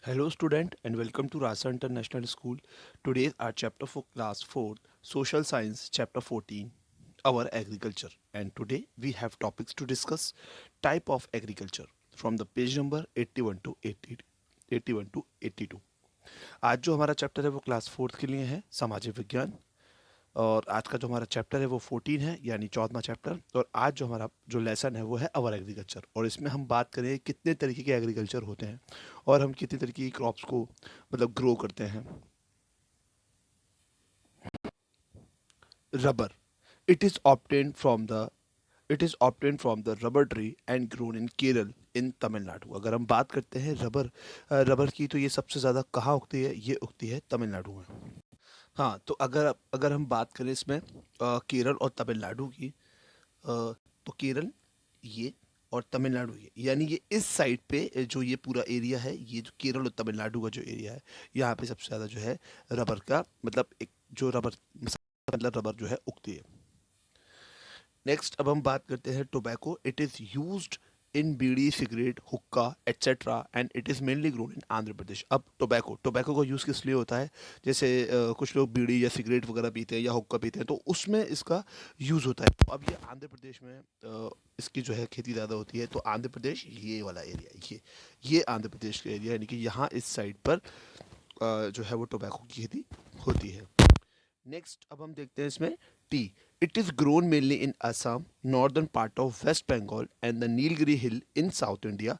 Hello student and welcome to Rasa International School. Today our chapter for class 4 Social Science chapter 14 our agriculture, and today we have topics to discuss type of agriculture from the page number 81 to 80, 81 to 82. आज जो हमारा chapter है वो class 4 के लिए है सामाजिक विज्ञान, और आज का जो हमारा चैप्टर है वो 14 है यानी 14वां चैप्टर। और आज जो हमारा जो लेसन है वो है अवर एग्रीकल्चर, और इसमें हम बात करें कितने तरीके के एग्रीकल्चर होते हैं और हम कितने तरीके की क्रॉप्स को मतलब ग्रो करते हैं। Rubber, it is obtained from the it is obtain from the rubber tree and grown in Kerala in Tamil Nadu. अगर हम बात करते हैं रबर की, तो ये सबसे ज़्यादा कहाँ उगती है? ये उगती है तमिलनाडु में। हाँ, तो अगर अगर हम बात करें इसमें केरल और तमिलनाडु की, तो केरल ये और तमिलनाडु ये, यानी ये इस साइड पे जो ये पूरा एरिया है, ये जो केरल और तमिलनाडु का जो एरिया है, यहाँ पे सबसे ज़्यादा जो है रबर का मतलब एक जो रबर मतलब रबर जो है उगती है। नेक्स्ट अब हम बात करते हैं tobacco. It is used in beedi, cigarette, hookah etcetera and it is mainly grown in Andhra Pradesh. अब टोबैको का यूज़ किस लिए होता है? जैसे कुछ लोग बीड़ी या सिगरेट वगैरह पीते हैं या हुक्का पीते हैं, तो उसमें इसका यूज़ होता है। तो अब ये आंध्र प्रदेश में इसकी जो है खेती ज़्यादा होती है। तो आंध्र प्रदेश ये वाला एरिया, ये आंध्र प्रदेश का एरिया, यानी कि यहाँ इस साइड पर जो है वो टोबैको की खेती होती है। नेक्स्ट अब हम देखते हैं इसमें tea. It is grown mainly in Assam, northern part of West Bengal and the Nilgiri hill in South India.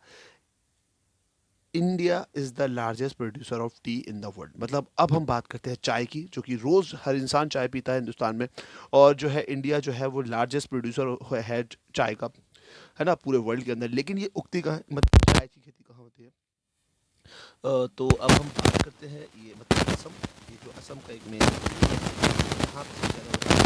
India is the largest producer of tea in the world. मतलब अब हम बात करते हैं चाय की, जो कि रोज हर इंसान चाय पीता है हिंदुस्तान में, और जो है इंडिया जो है वो लार्जेस्ट प्रोड्यूसर है चाय का, है ना, पूरे वर्ल्ड के अंदर। लेकिन ये उगती कहाँ है? मतलब चाय की खेती कहाँ होती है? तो अब हम बात करते हैं ये मतलब असम, ये जो असम का एक मेन यहाँ पे सबसे ज़्यादा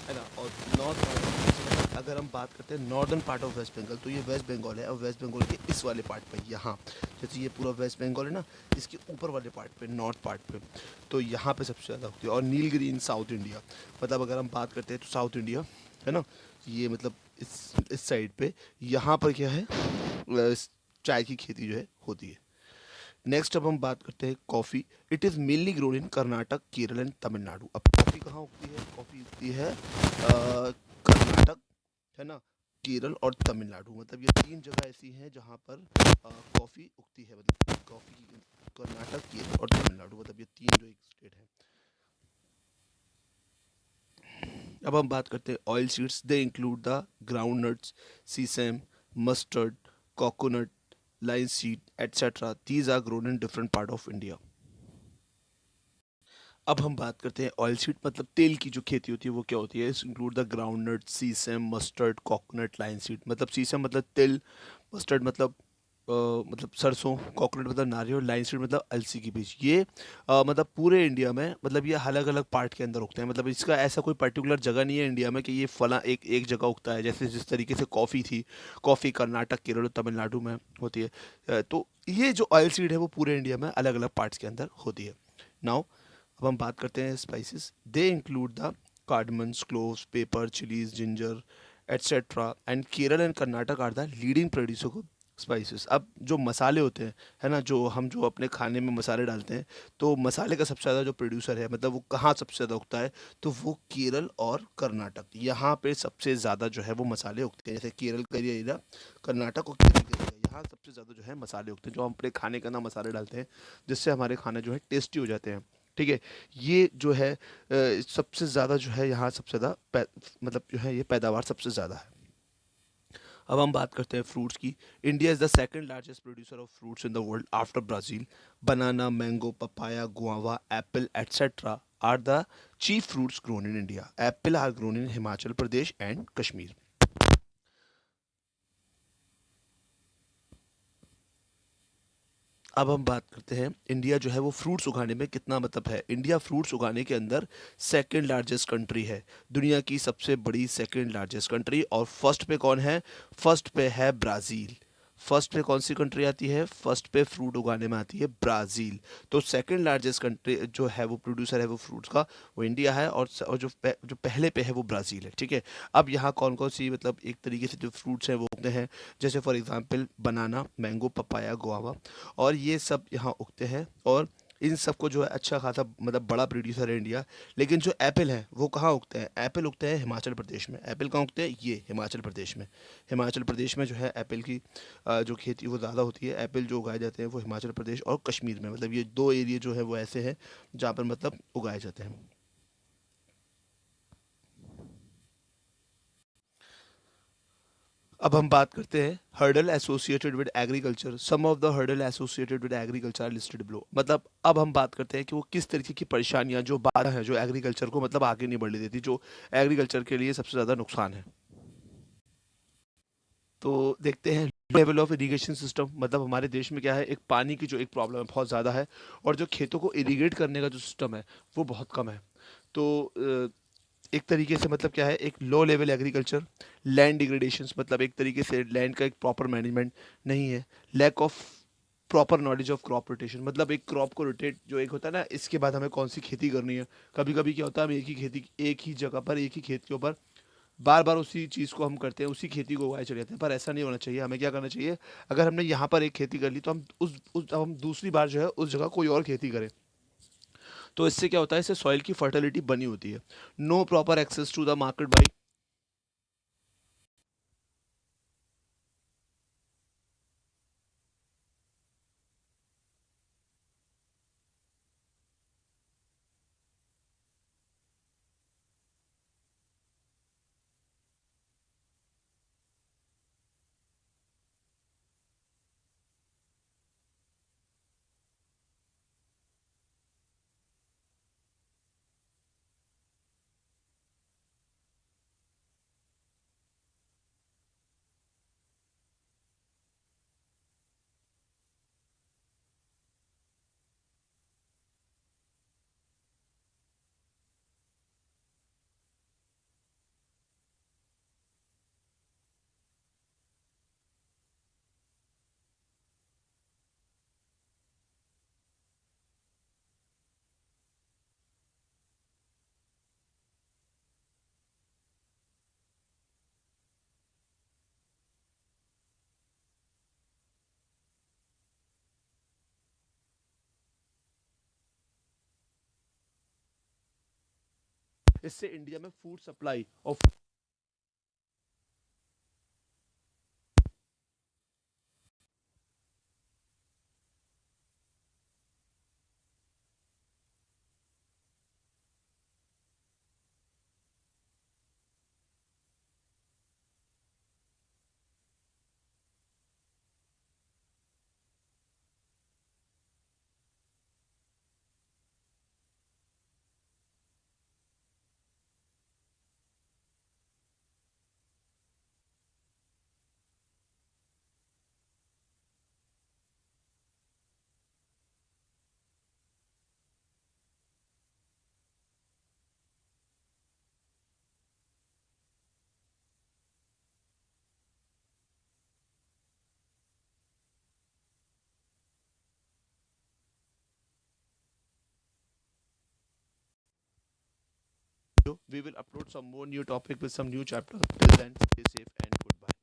है ना। और नॉर्थ, अगर हम बात करते हैं northern part of West Bengal, तो ये वेस्ट बंगाल है, और वेस्ट बंगाल के इस वाले पार्ट पे यहाँ, जैसे ये पूरा वेस्ट बंगाल है ना, इसके ऊपर वाले पार्ट पे, नॉर्थ पार्ट पे, तो यहाँ पे सबसे ज़्यादा होती है। और नीलगिरी इन साउथ इंडिया, मतलब अगर हम बात करते हैं तो साउथ इंडिया है ना, ये मतलब इस साइड पे यहाँ पर क्या है, चाय की खेती जो है होती है। नेक्स्ट अब हम बात करते हैं coffee. It is mainly grown in Karnataka, Kerala and Tamil Nadu. अब कॉफ़ी कहाँ उगती है? कॉफ़ी उगती है कर्नाटक, है ना, केरल और तमिलनाडु। मतलब ये तीन जगह ऐसी हैं जहाँ पर कॉफ़ी उगती है। मतलब कॉफ़ी कर्नाटक, केरल और तमिलनाडु, मतलब ये तीन जो एक स्टेट है। अब हम बात करते हैं oil seeds. They include the ground nuts, sesame, mustard, coconut, linseed, etc. These are grown in different part of India. अब हम बात करते हैं ऑयल सीड, मतलब तेल की जो खेती होती है वो क्या होती है? Include the groundnut, sesame, mustard, coconut, linseed. मतलब सीसम मतलब तिल, मस्टर्ड मतलब सरसों, कोकोनट मतलब नारियल, लाइन सीड मतलब अलसी की बीज। ये मतलब पूरे इंडिया में, मतलब ये अलग अलग पार्ट के अंदर उगते हैं। मतलब इसका ऐसा कोई पर्टिकुलर जगह नहीं है इंडिया में कि ये फला एक एक जगह उगता है। जैसे जिस तरीके से कॉफ़ी थी, कॉफ़ी कर्नाटक, केरल और तमिलनाडु में होती है, तो ये जो ऑयल सीड है वो पूरे इंडिया में अलग अलग पार्ट्स के अंदर होती है। नाउ अब हम बात करते हैं spices. They include the cardamoms, cloves, pepper, chillies, ginger etcetera and Kerala and Karnataka are the leading producer of spices. अब जो मसाले होते हैं, है ना, जो अपने खाने में मसाले डालते हैं, तो मसाले का सबसे ज़्यादा जो प्रोड्यूसर है, मतलब वो कहाँ सबसे ज़्यादा उगता है? तो वो केरल और कर्नाटक, यहाँ पे सबसे ज़्यादा जो है वो मसाले उगते हैं। जैसे केरल का एरिया, कर्नाटक और केरल का एरिया, यहाँ सबसे ज़्यादा जो है मसाले उगते हैं, जो हम अपने खाने के अंदर मसाले डालते हैं, जिससे हमारे खाने जो है टेस्टी हो जाते हैं। ठीक है, ये जो है सबसे ज़्यादा जो है यहाँ सबसे ज़्यादा मतलब जो है ये पैदावार सबसे ज़्यादा है। अब हम बात करते हैं फ्रूट्स की। India is the second largest producer of fruits in the world after Brazil. Banana, mango, papaya, guava, apple etcetera are the chief fruits grown in India. Apple are grown in Himachal Pradesh and Kashmir. अब हम बात करते हैं India जो है वो fruits उगाने में कितना मतलब है। इंडिया फ्रूट्स उगाने के अंदर सेकंड लार्जेस्ट कंट्री है, दुनिया की सबसे बड़ी सेकंड लार्जेस्ट कंट्री। और फर्स्ट पे कौन है? फर्स्ट पे है ब्राज़ील। फर्स्ट पे कौन सी कंट्री आती है? फर्स्ट पे फ्रूट उगाने में आती है ब्राज़ील। तो सेकंड लार्जेस्ट कंट्री जो है वो प्रोड्यूसर है वो फ्रूट्स का, वो इंडिया है, और जो पहले पे है वो ब्राज़ील है, ठीक है। अब यहाँ कौन कौन सी मतलब एक तरीके से जो फ्रूट्स हैं वो उगते हैं, जैसे for example banana, mango, papaya, guava, और ये सब यहाँ उगते हैं। और इन सबको जो है अच्छा खासा मतलब बड़ा प्रोड्यूसर है इंडिया। लेकिन जो एप्पल है वो कहाँ उगते हैं? एप्पल उगते हैं हिमाचल प्रदेश में। एप्पल कहाँ उगते हैं? ये हिमाचल प्रदेश में। हिमाचल प्रदेश में जो है एप्पल की जो खेती वो ज़्यादा होती है। एप्पल जो उगाए जाते हैं वो हिमाचल प्रदेश और कश्मीर में, मतलब ये दो एरिया जो है वो ऐसे हैं जहाँ पर मतलब उगाए जाते हैं। अब हम बात करते हैं hurdle associated with agriculture. Some of the hurdle associated with agriculture listed below. मतलब अब हम बात करते हैं कि वो किस तरीके की परेशानियां, जो बाधा है जो एग्रीकल्चर को मतलब आगे नहीं बढ़ने देती, जो एग्रीकल्चर के लिए सबसे ज़्यादा नुकसान है। तो देखते हैं लेवल ऑफ इरिगेशन सिस्टम। मतलब हमारे देश में क्या है, एक पानी की जो एक प्रॉब्लम है बहुत ज़्यादा है, और जो खेतों को इरिगेट करने का जो सिस्टम है वो बहुत कम है। तो एक तरीके से मतलब क्या है, एक लो लेवल एग्रीकल्चर, लैंड डिग्रेडेशंस, मतलब एक तरीके से लैंड का एक प्रॉपर मैनेजमेंट नहीं है, lack of proper knowledge of crop rotation. मतलब एक क्रॉप को रोटेट जो एक होता है ना, इसके बाद हमें कौन सी खेती करनी है। कभी कभी क्या होता है, हम एक ही खेती, एक ही जगह पर एक ही खेत के ऊपर बार बार उसी चीज़ को हम करते हैं, उसी खेती को उगाए चले जाते हैं, पर ऐसा नहीं होना चाहिए। हमें क्या करना चाहिए, अगर हमने यहाँ पर एक खेती कर ली तो हम हम दूसरी बार जो है उस जगह कोई और खेती करें। तो इससे क्या होता है, इससे सॉइल की फर्टिलिटी बनी होती है। No proper access to the market by. इससे इंडिया में फूड सप्लाई और we will upload some more new topic with some new chapter. Till then, stay safe.